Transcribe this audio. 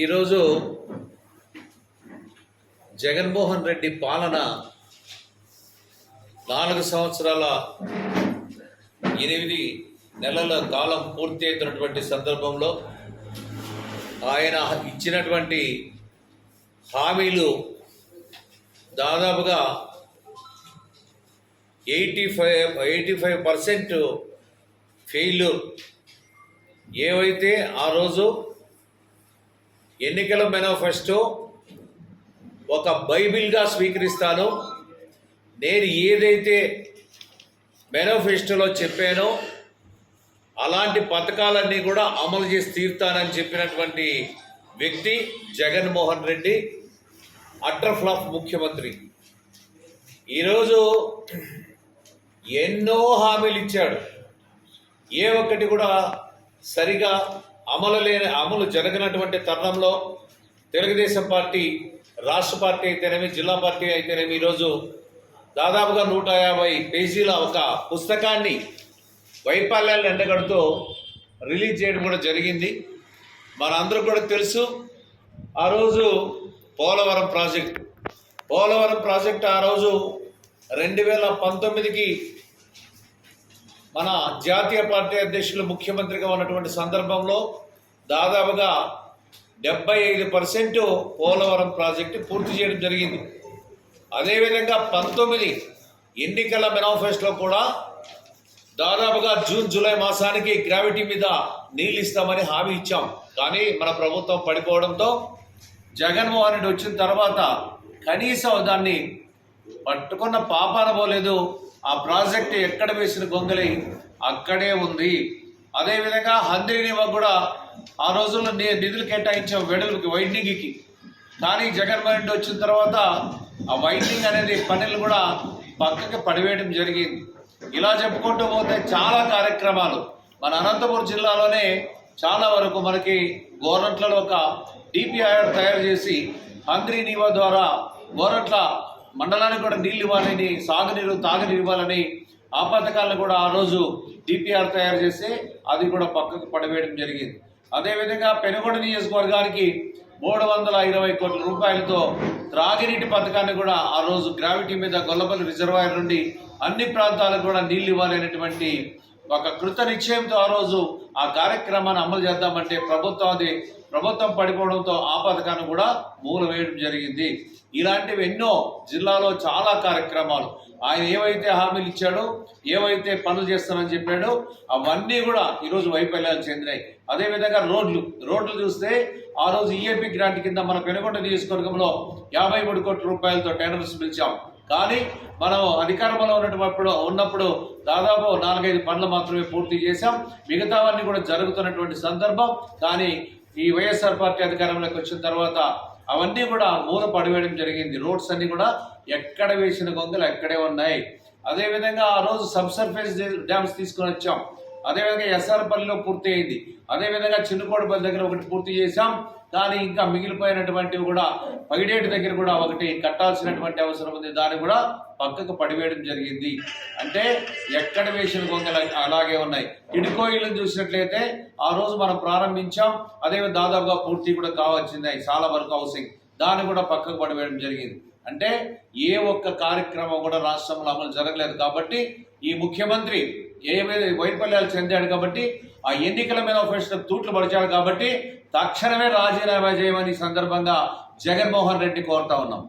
ఈరోజు జగన్మోహన్ రెడ్డి పాలన 4 సంవత్సరాల 8 నెలల కాలం పూర్తి అవుతున్నటువంటి సందర్భంలో ఆయన ఇచ్చినటువంటి హామీలు దాదాపుగా 85% ఫెయిల్యూర్. ఏవైతే ఆ రోజు ఎన్నికల మేనిఫెస్టో ఒక బైబిల్గా స్వీకరిస్తానో, నేను ఏదైతే మేనిఫెస్టోలో చెప్పానో అలాంటి పథకాలన్నీ కూడా అమలు చేసి తీరుతానని చెప్పినటువంటి వ్యక్తి జగన్మోహన్ రెడ్డి, అటర్ ఫ్లాప్ ముఖ్యమంత్రి. ఈరోజు ఎన్నో హామీలు ఇచ్చాడు, ఏ ఒక్కటి కూడా సరిగా అమలు జరగనటువంటి తరుణంలో తెలుగుదేశం పార్టీ రాష్ట్ర పార్టీ అయితేనేమి, జిల్లా పార్టీ అయితేనేమి ఈరోజు దాదాపుగా 150 పేజీల ఒక పుస్తకాన్ని వైఫల్యాలను ఎండగడుతూ రిలీజ్ చేయడం కూడా జరిగింది. మనందరూ కూడా తెలుసు, ఆ రోజు పోలవరం ప్రాజెక్ట్ ఆ రోజు 2019కి మన జాతీయ పార్టీ అధ్యక్షులు ముఖ్యమంత్రిగా ఉన్నటువంటి సందర్భంలో దాదాపుగా 75% పోలవరం ప్రాజెక్టు పూర్తి చేయడం జరిగింది. అదేవిధంగా 19 ఎన్నికల మేనిఫెస్టోలో కూడా దాదాపుగా జూన్ జూలై మాసానికి గ్రావిటీ మీద నీళ్ళు ఇస్తామని హామీ ఇచ్చాం. కానీ మన ప్రభుత్వం పడిపోవడంతో జగన్మోహన్ రెడ్డి వచ్చిన తర్వాత కనీసం దాన్ని పట్టుకున్న పాపాన పోలేదు. ఆ ప్రాజెక్టు ఎక్కడ వేసిన గొంగలి అక్కడే ఉంది. అదేవిధంగా హంద్రీనివా కూడా ఆ రోజుల్లో నిధులు కేటాయించాం వైండింగ్కి. కానీ జగన్మోహన్ రెడ్డి వచ్చిన తర్వాత ఆ వైండింగ్ అనేది పనులు కూడా పక్కకి పడివేయడం జరిగింది. ఇలా చెప్పుకుంటూ పోతే చాలా కార్యక్రమాలు మన అనంతపురం జిల్లాలోనే చాలా వరకు మనకి గోరంట్లలో ఒక డిపిఆర్ తయారు చేసి హంద్రీనివా ద్వారా గోరంట్ల మండలానికి కూడా నీళ్ళు ఇవ్వాలని, సాగునీరు తాగునీరు ఇవ్వాలని ఆ పథకాలను కూడా ఆ రోజు డిపిఆర్ తయారు చేసి అది కూడా పక్కకు పడవేయడం జరిగింది. అదేవిధంగా పెనుగొండ నియోజకవర్గానికి 320 కోట్ల రూపాయలతో త్రాగినీటి పథకాన్ని కూడా ఆ రోజు గ్రావిటీ మీద గొల్లపల్లి రిజర్వాయర్ నుండి అన్ని ప్రాంతాలకు కూడా నీళ్ళు ఇవ్వాలనేటువంటి ఒక కృత నిశ్చయంతో ఆ రోజు ఆ కార్యక్రమాన్ని అమలు చేద్దామంటే ప్రభుత్వం పడిపోవడంతో ఆ పథకాన్ని కూడా మూల వేయడం జరిగింది. ఇలాంటివి ఎన్నో జిల్లాలో చాలా కార్యక్రమాలు ఆయన ఏవైతే హామీలు ఇచ్చాడో, ఏవైతే పనులు చేస్తానని చెప్పాడో అవన్నీ కూడా ఈరోజు వైఫల్యాలు చెందినాయి. అదేవిధంగా రోడ్లు చూస్తే ఆ రోజు ఈఏపీ గ్రాంట్ కింద మన పెనుగొండ నియోజకవర్గంలో 53 కోట్ల రూపాయలతో టెండర్స్ పిలిచాం. కానీ మనం అధికారంలో ఉన్నప్పుడు దాదాపు 4-5 పనులు మాత్రమే పూర్తి చేశాం. మిగతావన్నీ కూడా జరుగుతున్నటువంటి సందర్భం. కానీ ఈ వైఎస్ఆర్ పార్టీ అధికారంలోకి వచ్చిన తర్వాత అవన్నీ కూడా మూల పడివేయడం జరిగింది. రోడ్స్ అన్ని కూడా ఎక్కడ వేసిన గొంగలు ఎక్కడే ఉన్నాయి. అదేవిధంగా ఆ రోజు సబ్సర్ఫేస్ డ్యామ్స్ తీసుకొని వచ్చాం. అదేవిధంగా ఎస్ఆర్పల్లిలో పూర్తి అయింది. అదేవిధంగా చిన్నకోటపల్లి దగ్గర ఒకటి పూర్తి చేశాం. కానీ ఇంకా మిగిలిపోయినటువంటివి కూడా పగిడేటి దగ్గర కూడా ఒకటి కట్టాల్సినటువంటి అవసరం ఉంది. దాన్ని కూడా పక్కకు పడివేయడం జరిగింది. అంటే ఎక్కడ వేసిన గొంగలు అలాగే ఉన్నాయి. టిడ్కోయిలను చూసినట్లయితే ఆ రోజు మనం ప్రారంభించాం. అదేవిధంగా దాదాపుగా పూర్తి కూడా కావాల్సింది చాలా వరకు హౌసింగ్, దాన్ని కూడా పక్కకు పడివేయడం జరిగింది. అంటే ఏ ఒక్క కార్యక్రమం కూడా రాష్ట్రంలో అమలు జరగలేదు. కాబట్టి ఈ ముఖ్యమంత్రి ఏవైతే వైఫల్యాలు చెందాడు కాబట్టి ఆ ఎన్నికల మేనిఫెస్టో తూట్లు పడిచాడు కాబట్టి తక్షణమే రాజీనామా చేయమని సందర్భంగా జగన్మోహన్ రెడ్డి కోరుతా ఉన్నాం.